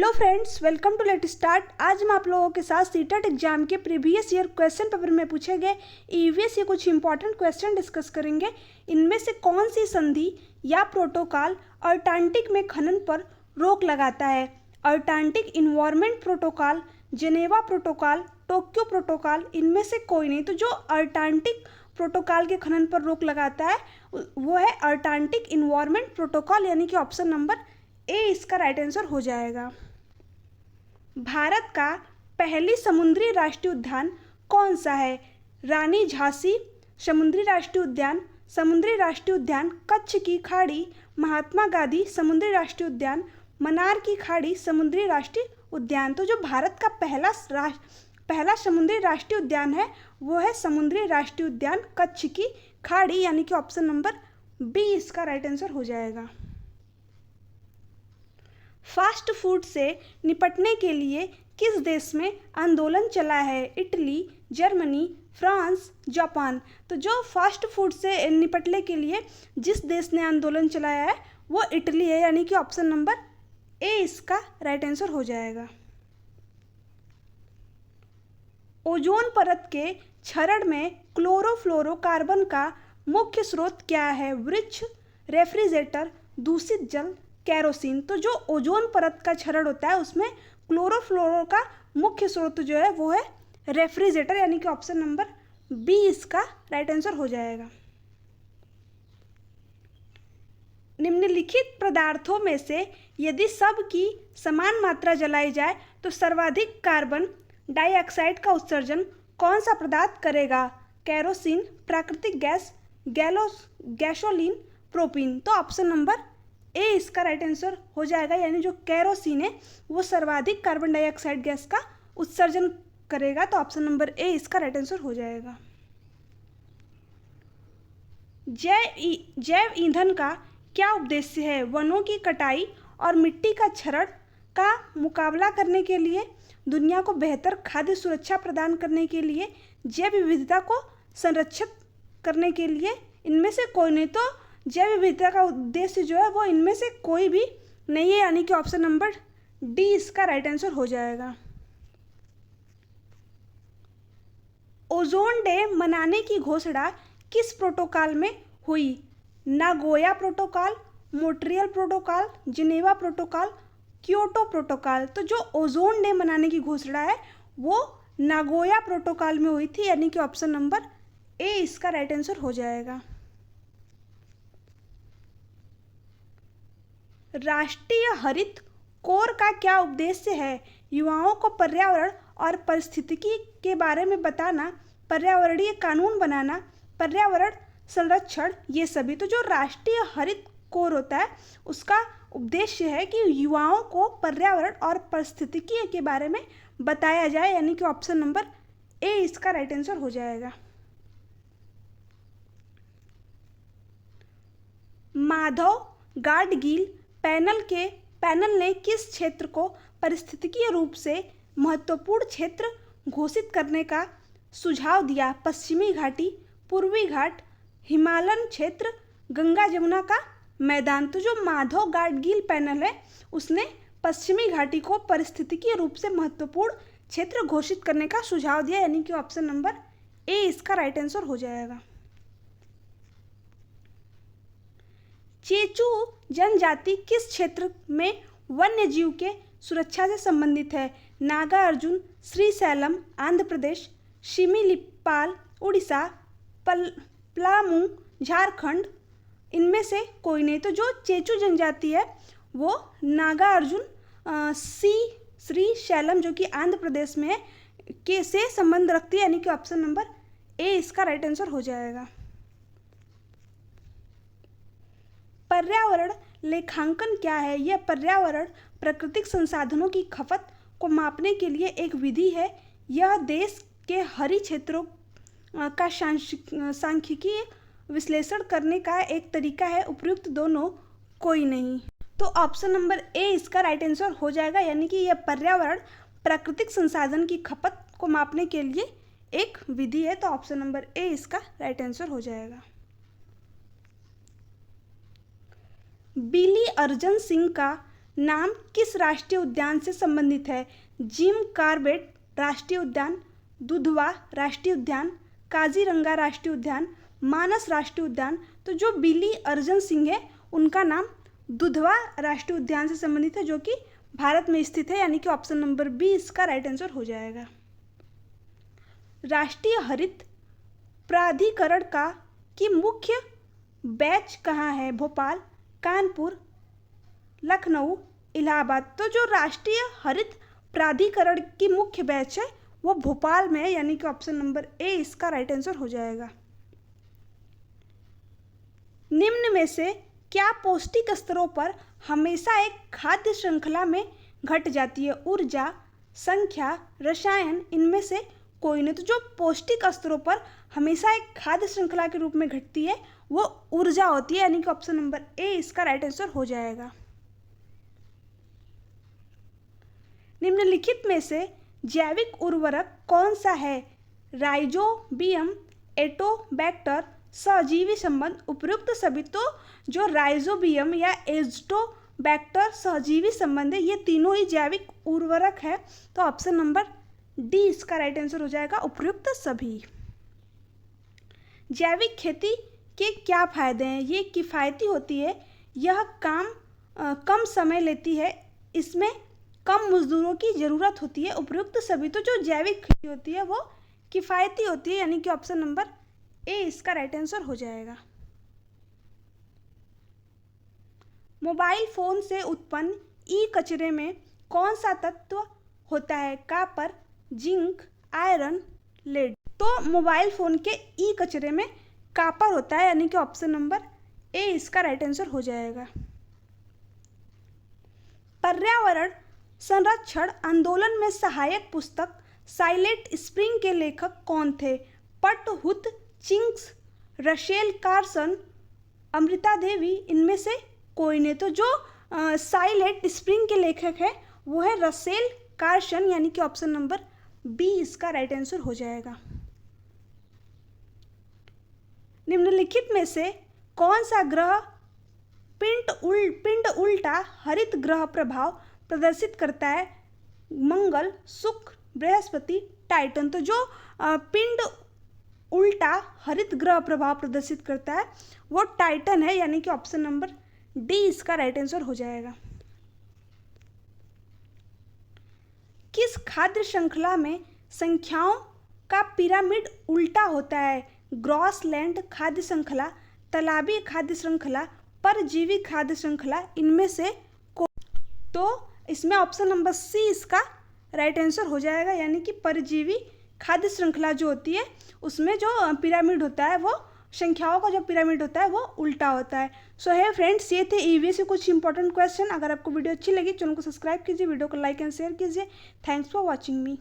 Hello friends, welcome to let start. आज मैं आप लोगों के साथ सीटेट एग्जाम के प्रीवियस ईयर क्वेश्चन पेपर में पूछे गए ईवीएस के कुछ इंपॉर्टेंट क्वेश्चन डिस्कस करेंगे। इनमें से कौन सी संधि या प्रोटोकॉल अंटार्कटिक में खनन पर रोक लगाता है? Antarctic environment protocol, Geneva protocol, Tokyo protocol, इनमें से कोई नहीं। तो जो अंटार्कटिक प्रोटोकॉल के खनन पर रोक लगाता है वो है अंटार्कटिक इन्वायरमेंट प्रोटोकॉल, यानी कि ऑप्शन नंबर ए इसका राइट आंसर हो जाएगा। भारत का पहली समुद्री राष्ट्रीय उद्यान कौन सा है? रानी झांसी समुद्री राष्ट्रीय उद्यान, समुद्री राष्ट्रीय उद्यान कच्छ की खाड़ी, महात्मा गांधी समुद्री राष्ट्रीय उद्यान, मन्नार की खाड़ी समुद्री राष्ट्रीय उद्यान। तो जो भारत का पहला समुद्री राष्ट्रीय उद्यान है वो है समुद्री राष्ट्रीय उद्यान कच्छ की खाड़ी, यानी कि ऑप्शन नंबर बी इसका राइट आंसर हो जाएगा। फास्ट फूड से निपटने के लिए किस देश में आंदोलन चला है? Italy, Germany, France, Japan. तो जो फास्ट फूड से निपटने के लिए जिस देश ने आंदोलन चलाया है वो इटली है, यानी कि ऑप्शन नंबर ए इसका राइट आंसर हो जाएगा। ओजोन परत के क्षरण में क्लोरोफ्लोरोकार्बन का मुख्य स्रोत क्या है? वृक्ष, रेफ्रिजरेटर, दूषित जल, केरोसिन। तो जो ओजोन परत का क्षरण होता है उसमें क्लोरोफ्लोरो का मुख्य स्रोत जो है वो है रेफ्रिजरेटर, यानी कि ऑप्शन नंबर बी इसका राइट आंसर हो जाएगा। निम्नलिखित पदार्थों में से यदि सब की समान मात्रा जलाई जाए तो सर्वाधिक कार्बन डाइऑक्साइड का उत्सर्जन कौन सा पदार्थ करेगा? केरोसिन, प्राकृतिक गैस, गैसोलीन, प्रोपीन। तो ऑप्शन नंबर ए इसका राइट आंसर हो जाएगा, यानी जो केरोसिन है वो सर्वाधिक कार्बन डाइऑक्साइड गैस का उत्सर्जन करेगा। तो ऑप्शन नंबर ए इसका राइट आंसर हो जाएगा। जैव ईंधन का क्या उद्देश्य है? वनों की कटाई और मिट्टी का क्षरण का मुकाबला करने के लिए, दुनिया को बेहतर खाद्य सुरक्षा प्रदान करने के लिए, जैव विविधता को संरक्षित करने के लिए, इनमें से कोई नहीं। तो जैव विविधता का उद्देश्य जो है वो इनमें से कोई भी नहीं है, यानी कि ऑप्शन नंबर डी इसका राइट आंसर हो जाएगा। ओजोन डे मनाने की घोषणा किस प्रोटोकॉल में हुई? Nagoya protocol, Montreal protocol, Geneva protocol, Kyoto protocol. तो जो ओजोन डे मनाने की घोषणा है वो नागोया प्रोटोकॉल में हुई थी, यानी कि ऑप्शन नंबर ए इसका राइट आंसर हो जाएगा। राष्ट्रीय हरित कोर का क्या उद्देश्य है? युवाओं को पर्यावरण और पारिस्थितिकी के बारे में बताना, पर्यावरणीय कानून बनाना, पर्यावरण संरक्षण, ये सभी। तो जो राष्ट्रीय हरित कोर होता है उसका उद्देश्य है कि युवाओं को पर्यावरण और पारिस्थितिकी के बारे में बताया जाए, यानी कि ऑप्शन नंबर ए इसका राइट आंसर हो जाएगा। माधव गाडगिल पैनल ने किस क्षेत्र को पारिस्थितिकीय रूप से महत्वपूर्ण क्षेत्र घोषित करने का सुझाव दिया? पश्चिमी घाटी, पूर्वी घाट, हिमालयन क्षेत्र, गंगा जमुना का मैदान। तो जो माधव गाडगिल पैनल है उसने पश्चिमी घाटी को पारिस्थितिकीय रूप से महत्वपूर्ण क्षेत्र घोषित करने का सुझाव दिया, यानी कि ऑप्शन नंबर ए इसका राइट आंसर हो जाएगा। चेचू जनजाति किस क्षेत्र में वन्य जीव के सुरक्षा से संबंधित है? नागार्जुन, श्रीशैलम आंध्र प्रदेश, शिमिलीपाल उड़ीसा, पलामू झारखंड, इनमें से कोई नहीं। तो जो चेचू जनजाति है वो नागार्जुन श्रीशैलम जो कि आंध्र प्रदेश में है के से संबंध रखती है, यानी कि ऑप्शन नंबर ए इसका राइट आंसर हो जाएगा। पर्यावरण लेखांकन क्या है? यह पर्यावरण प्राकृतिक संसाधनों की खपत को मापने के लिए एक विधि है। यह देश के हरी क्षेत्रों का सांख्यिकीय विश्लेषण करने का एक तरीका है। उपयुक्त दोनों कोई नहीं। तो ऑप्शन नंबर ए इसका राइट आंसर हो जाएगा, यानी कि यह पर्यावरण प्राकृतिक संसाधन की खपत को मापने के लिए एक विधि है। तो ऑप्शन नंबर ए इसका राइट आंसर हो जाएगा। बिली अर्जन सिंह का नाम किस राष्ट्रीय उद्यान से संबंधित है? जिम कॉर्बेट राष्ट्रीय उद्यान, दुधवा राष्ट्रीय उद्यान, काजीरंगा राष्ट्रीय उद्यान, मानस राष्ट्रीय उद्यान। तो जो बिली अर्जन सिंह है उनका नाम दुधवा राष्ट्रीय उद्यान से संबंधित है, जो कि भारत में स्थित है, यानी कि ऑप्शन नंबर बी इसका राइट आंसर हो जाएगा। राष्ट्रीय हरित प्राधिकरण की मुख्य बेंच कहाँ है? भोपाल, कानपुर, लखनऊ, इलाहाबाद। तो जो राष्ट्रीय हरित प्राधिकरण की मुख्य बेंच है वो भोपाल में है, यानी कि ऑप्शन नंबर ए इसका राइट आंसर हो जाएगा। निम्न में से क्या पौष्टिक स्तरों पर हमेशा एक खाद्य श्रृंखला में घट जाती है? ऊर्जा, संख्या, रसायन, इनमें से कोई नहीं। तो जो पौष्टिक स्तरों पर हमेशा एक खाद्य श्रृंखला के रूप में घटती है वो ऊर्जा होती है, यानी कि ऑप्शन नंबर ए इसका राइट आंसर हो जाएगा। निम्नलिखित में से जैविक उर्वरक कौन सा है? राइजोबियम, एटोबैक्टर, सहजीवी संबंध, उपयुक्त सभी। तो जो राइजोबियम या एजोटोबैक्टर सहजीवी संबंध है ये तीनों ही जैविक उर्वरक है, तो ऑप्शन नंबर डी इसका राइट आंसर हो जाएगा, उपयुक्त सभी। जैविक खेती के क्या फायदे हैं? ये किफ़ायती होती है, यह कम समय लेती है, इसमें कम मजदूरों की ज़रूरत होती है, उपयुक्त सभी। तो जो जैविक खेती होती है वो किफ़ायती होती है, यानी कि ऑप्शन नंबर ए इसका राइट आंसर हो जाएगा। मोबाइल फ़ोन से उत्पन्न ई कचरे में कौन सा तत्व होता है? Copper, zinc, iron, lead. तो मोबाइल फ़ोन के ई कचरे में कॉपर होता है, यानी कि ऑप्शन नंबर ए इसका राइट आंसर हो जाएगा। पर्यावरण संरक्षण आंदोलन में सहायक पुस्तक साइलेंट स्प्रिंग के लेखक कौन थे? पट हुत Ching's, Rachel Carson, Amrita Devi, इनमें से कोई नहीं। तो जो साइलेंट स्प्रिंग के लेखक है वो है रसेल कार्सन, यानी कि ऑप्शन नंबर बी इसका राइट आंसर हो जाएगा। निम्नलिखित में से कौन सा ग्रह पिंड उल्टा हरित ग्रह प्रभाव प्रदर्शित करता है? मंगल, शुक्र, बृहस्पति, टाइटन। तो जो पिंड उल्टा हरित ग्रह प्रभाव प्रदर्शित करता है वो टाइटन है, यानी कि ऑप्शन नंबर डी इसका राइट आंसर हो जाएगा। किस खाद्य श्रृंखला में संख्याओं का पिरामिड उल्टा होता है? ग्रॉसलैंड खाद्य श्रृंखला, तालाबी खाद्य श्रृंखला, परजीवी खाद्य श्रृंखला, इनमें से तो इसमें ऑप्शन नंबर सी इसका राइट आंसर हो जाएगा, यानी कि परजीवी खाद्य श्रृंखला जो होती है उसमें जो पिरामिड होता है वो संख्याओं का जो पिरामिड होता है वो उल्टा होता है। सो है फ्रेंड्स, ये थे ईवीएस के कुछ इंपॉर्टेंट क्वेश्चन। अगर आपको वीडियो अच्छी लगी चैनल को सब्सक्राइब कीजिए, वीडियो को लाइक एंड शेयर कीजिए। Thanks for watching me.